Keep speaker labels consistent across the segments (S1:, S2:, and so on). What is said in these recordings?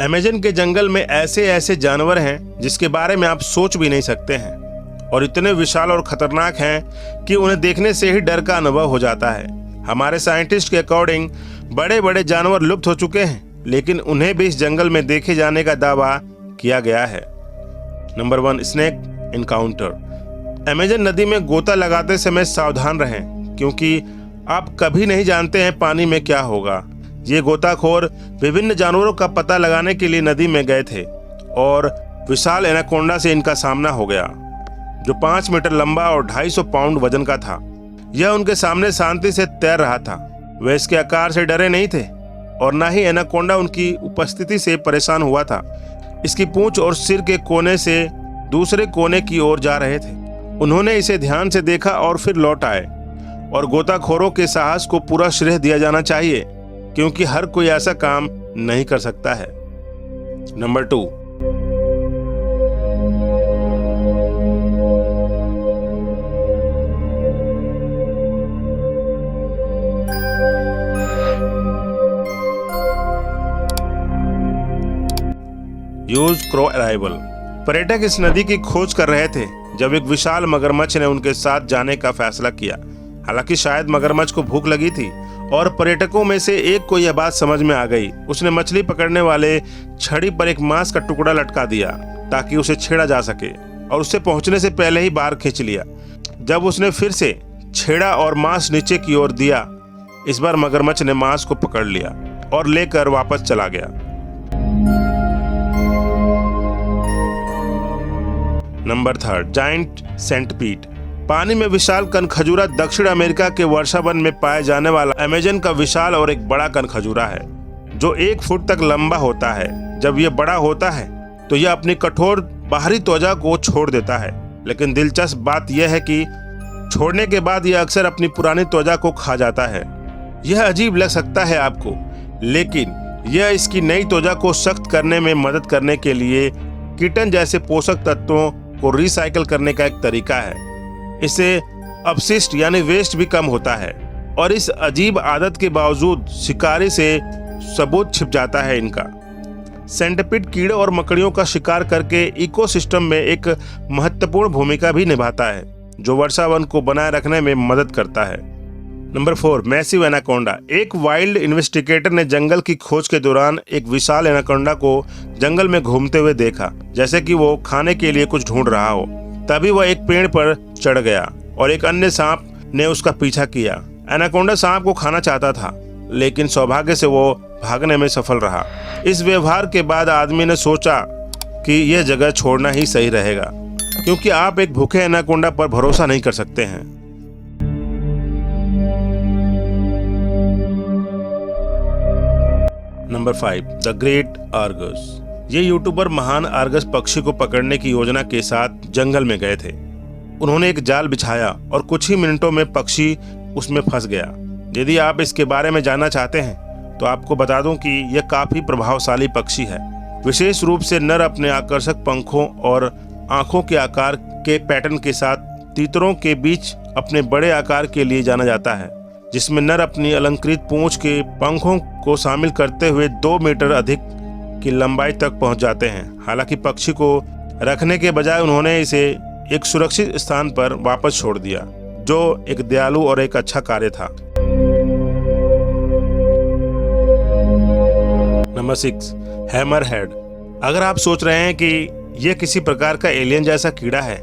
S1: Amazon के जंगल में ऐसे ऐसे जानवर हैं जिसके बारे में आप सोच भी नहीं सकते हैं और इतने विशाल और खतरनाक हैं कि उन्हें देखने से ही डर का अनुभव हो जाता है। हमारे साइंटिस्ट के अकॉर्डिंग बड़े बड़े जानवर लुप्त हो चुके हैं, लेकिन उन्हें भी इस जंगल में देखे जाने का दावा किया गया है। Number 1, snake encounter. अमेज़न नदी में गोता लगाते समय सावधान रहें, क्योंकि आप कभी नहीं जानते हैं पानी में क्या होगा। ये गोताखोर विभिन्न जानवरों का पता लगाने के लिए नदी में गए थे और विशाल एनाकोंडा से इनका सामना हो गया, जो 5 मीटर लंबा और 250 पाउंड वजन का था। यह उनके सामने शांति से तैर रहा था। वे इसके आकार से डरे नहीं थे और न ही एनाकोंडा उनकी उपस्थिति से परेशान हुआ था। इसकी पूंछ और सिर के कोने से दूसरे कोने की ओर जा रहे थे। उन्होंने इसे ध्यान से देखा और फिर लौट आए, और गोताखोरों के साहस को पूरा श्रेय दिया जाना चाहिए, क्योंकि हर कोई ऐसा काम नहीं कर सकता है। Number 2, huge crow arrival. पर्यटक इस नदी की खोज कर रहे थे जब एक विशाल मगरमच्छ ने उनके साथ जाने का फैसला किया। हालांकि शायद मगरमच्छ को भूख लगी थी और पर्यटकों में से एक को यह बात समझ में आ गई। उसने मछली पकड़ने वाले छड़ी पर एक मांस का टुकड़ा लटका दिया ताकि उसे छेड़ा जा सके, और उससे पहुंचने से पहले ही बाहर खींच लिया। जब उसने फिर से छेड़ा और मांस नीचे की ओर दिया, इस बार मगरमच्छ ने मांस को पकड़ लिया और लेकर वापस चला गया। Number 3, giant centipede. पानी में विशाल कनखजूरा दक्षिण अमेरिका के वर्षावन में पाए जाने वाला अमेज़न का विशाल और एक बड़ा कनखजूरा है, जो 1 फुट तक लंबा होता है। जब यह बड़ा होता है तो यह अपनी कठोर बाहरी त्वचा को छोड़ देता है, लेकिन दिलचस्प बात यह है कि छोड़ने के बाद यह अक्सर अपनी पुरानी त्वचा को खा जाता है। यह अजीब लग सकता है आपको, लेकिन यह इसकी नई त्वचा को सख्त करने में मदद करने के लिए किटन जैसे पोषक तत्वों को रिसाइकल करने का एक तरीका है। इससे अपशिष्ट यानी वेस्ट भी कम होता है, और इस अजीब आदत के बावजूद शिकारी से सबूत छिप जाता है इनका। सेंटिपीड कीड़े और मकड़ियों का शिकार करके इकोसिस्टम में एक महत्वपूर्ण भूमिका भी निभाता है, जो वर्षावन को बनाए रखने में मदद करता है। Number 4, massive anaconda. एक वाइल्ड इन्वेस्टिगेटर ने जंगल की खोज के दौरान एक विशाल एनाकोंडा को जंगल में घूमते हुए देखा, जैसे कि वो खाने के लिए कुछ ढूंढ रहा हो। तभी वह एक पेड़ पर चढ़ गया और एक अन्य सांप ने उसका पीछा किया। एनाकोंडा सांप को खाना चाहता था, लेकिन सौभाग्य से वो भागने में सफल रहा। इस व्यवहार के बाद आदमी ने सोचा कि यह जगह छोड़ना ही सही रहेगा, क्योंकि आप एक भूखे एनाकोंडा पर भरोसा नहीं कर सकते हैं। Number 5, the great Argus. ये यूट्यूबर महान आर्गस पक्षी को पकड़ने की योजना के साथ जंगल में गए थे। उन्होंने एक जाल बिछाया और कुछ ही मिनटों में पक्षी उसमें फंस गया। यदि आप इसके बारे में जानना चाहते हैं तो आपको बता दूं कि यह काफी प्रभावशाली पक्षी है। विशेष रूप से नर अपने आकर्षक पंखों और आंखों के आकार के पैटर्न के साथ तीतरों के बीच अपने बड़े आकार के लिए जाना जाता है, जिसमें नर अपनी अलंकृत पूंछ के पंखों को शामिल करते हुए 2 मीटर अधिक की लंबाई तक पहुंच जाते हैं। हालांकि पक्षी को रखने के बजाय उन्होंने इसे एक सुरक्षित स्थान पर वापस छोड़ दिया, जो एक दयालु और एक अच्छा कार्य था। Number 6, hammerhead. अगर आप सोच रहे हैं कि यह किसी प्रकार का एलियन जैसा कीड़ा है,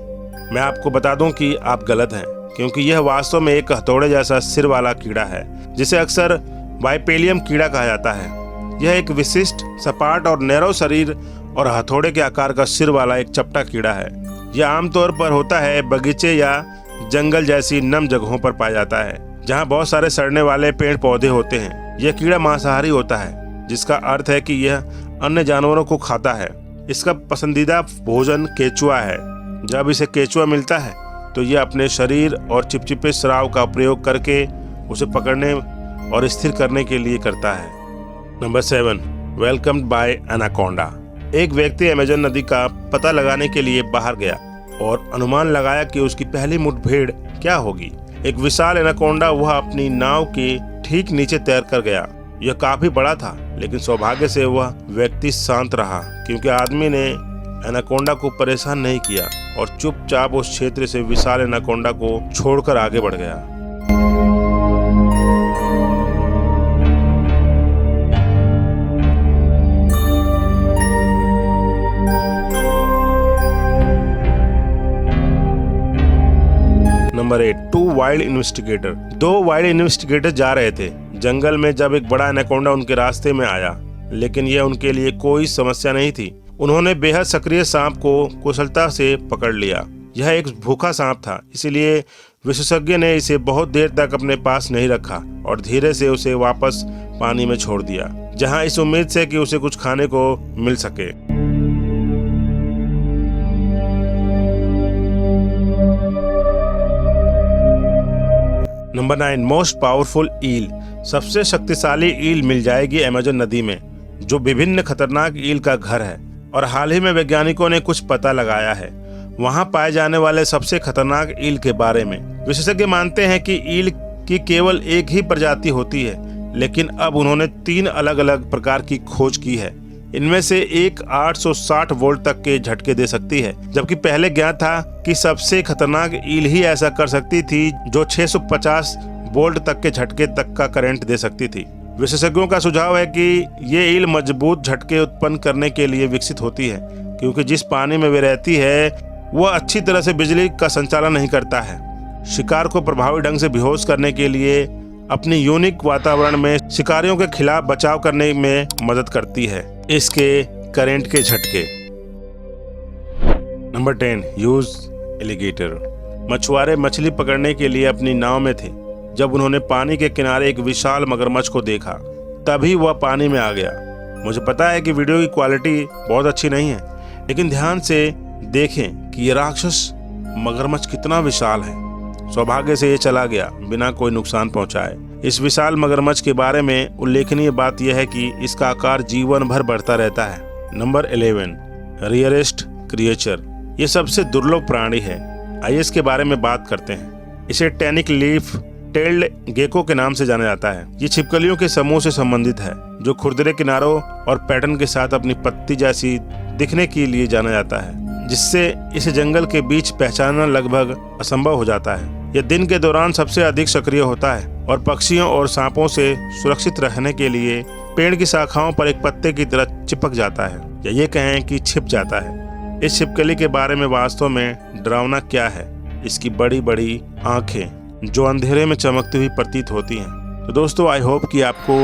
S1: मैं आपको बता दूं कि आप गलत हैं, क्योंकि यह वास्तव में एक हथौड़े जैसा सिर वाला कीड़ा है, जिसे अक्सर बाइपेलियम कीड़ा कहा जाता है। यह एक विशिष्ट सपाट और नैरो शरीर और हथौड़े के आकार का सिर वाला एक चपटा कीड़ा है। यह आमतौर पर होता है बगीचे या जंगल जैसी नम जगहों पर पाया जाता है, जहां बहुत सारे सड़ने वाले पेड़ पौधे होते हैं। यह कीड़ा मांसाहारी होता है, जिसका अर्थ है कि यह अन्य जानवरों को खाता है। इसका पसंदीदा भोजन केचुआ है। जब इसे केचुआ मिलता है तो यह अपने शरीर और चिपचिपे स्राव का प्रयोग करके उसे पकड़ने और स्थिर करने के लिए करता है। Number 7, welcomed by anaconda. एक व्यक्ति अमेज़न नदी का पता लगाने के लिए बाहर गया और अनुमान लगाया कि उसकी पहली मुठभेड़ क्या होगी। एक विशाल एनाकोंडा वह अपनी नाव के ठीक नीचे तैर कर गया। यह काफी बड़ा था, लेकिन सौभाग्य से वह व्यक्ति शांत रहा क्योंकि आदमी ने एनाकोंडा को परेशान नहीं किया और चुपचाप उस क्षेत्र से विशाल एनाकोंडा को छोड़कर आगे बढ़ गया। Number 8, 2 wild investigator. 2 wild investigator जा रहे थे जंगल में जब एक बड़ा एनाकोंडा उनके रास्ते में आया, लेकिन यह उनके लिए कोई समस्या नहीं थी। उन्होंने बेहद सक्रिय सांप को कुशलता से पकड़ लिया। यह एक भूखा सांप था, इसलिए विशेषज्ञ ने इसे बहुत देर तक अपने पास नहीं रखा और धीरे से उसे वापस पानी में छोड़ दिया, जहां इस उम्मीद से कि उसे कुछ खाने को मिल सके। नंबर 9, मोस्ट पावरफुल ईल। सबसे शक्तिशाली ईल मिल जाएगी अमेज़न नदी में, जो विभिन्न खतरनाक ईल का घर है और हाल ही में वैज्ञानिकों ने कुछ पता लगाया है वहां पाए जाने वाले सबसे खतरनाक ईल के बारे में। विशेषज्ञ मानते हैं कि ईल की केवल एक ही प्रजाति होती है, लेकिन अब उन्होंने 3 अलग अलग प्रकार की खोज की है। इनमें से एक 860 वोल्ट तक के झटके दे सकती है, जबकि पहले ज्ञात था कि सबसे खतरनाक ईल ही ऐसा कर सकती थी जो 650 वोल्ट तक के झटके तक का करंट दे सकती थी। विशेषज्ञों का सुझाव है कि ये ईल मजबूत झटके उत्पन्न करने के लिए विकसित होती है, क्योंकि जिस पानी में वे रहती है वह अच्छी तरह से बिजली का संचालन नहीं करता है। शिकार को प्रभावी ढंग से बेहोश करने के लिए अपनी यूनिक वातावरण में शिकारियों के खिलाफ बचाव करने में मदद करती है इसके करंट के झटके। Number 10, use alligator. मछुआरे मछली पकड़ने के लिए अपनी नाव में थे जब उन्होंने पानी के किनारे एक विशाल मगरमच्छ को देखा, तभी वह पानी में आ गया। मुझे पता है कि वीडियो की क्वालिटी बहुत अच्छी नहीं है, लेकिन ध्यान से देखें कि यह राक्षस मगरमच्छ कितना विशाल है। सौभाग्य से ये चला गया बिना कोई नुकसान पहुंचाए। इस विशाल मगरमच्छ के बारे में उल्लेखनीय बात यह है कि इसका आकार जीवन भर बढ़ता रहता है। Number 11, rarest creature. ये सबसे दुर्लभ प्राणी है। आइए इसके बारे में बात करते हैं। इसे टैनिक लीफ टेल्ड गेको के नाम से जाना जाता है। ये छिपकलियों के समूह से संबंधित है जो खुरदरे किनारों और पैटर्न के साथ अपनी पत्ती जैसी दिखने के लिए जाना जाता है, जिससे इसे जंगल के बीच पहचानना लगभग असंभव हो जाता है। यह दिन के दौरान सबसे अधिक सक्रिय होता है और पक्षियों और सांपों से सुरक्षित रहने के लिए पेड़ की शाखाओं पर एक पत्ते की तरह चिपक जाता है, या ये कहें कि छिप जाता है। इस छिपकली के बारे में वास्तव में डरावना क्या है? इसकी बड़ी बड़ी आंखें जो अंधेरे में चमकती हुई प्रतीत होती हैं। तो दोस्तों, आई होप कि आपको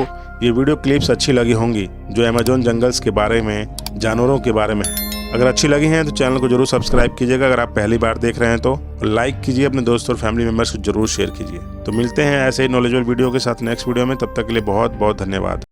S1: ये वीडियो क्लिप्स अच्छी लगी होंगी जो अमेज़न जंगल्स के बारे में, जानवरों के बारे में है। अगर अच्छी लगी हैं तो चैनल को जरूर सब्सक्राइब कीजिएगा। अगर आप पहली बार देख रहे हैं तो लाइक कीजिए, अपने दोस्तों और फैमिली मेम्बर्स को जरूर शेयर कीजिए। तो मिलते हैं ऐसे ही नॉलेजेबल वीडियो के साथ नेक्स्ट वीडियो में। तब तक के लिए बहुत बहुत धन्यवाद।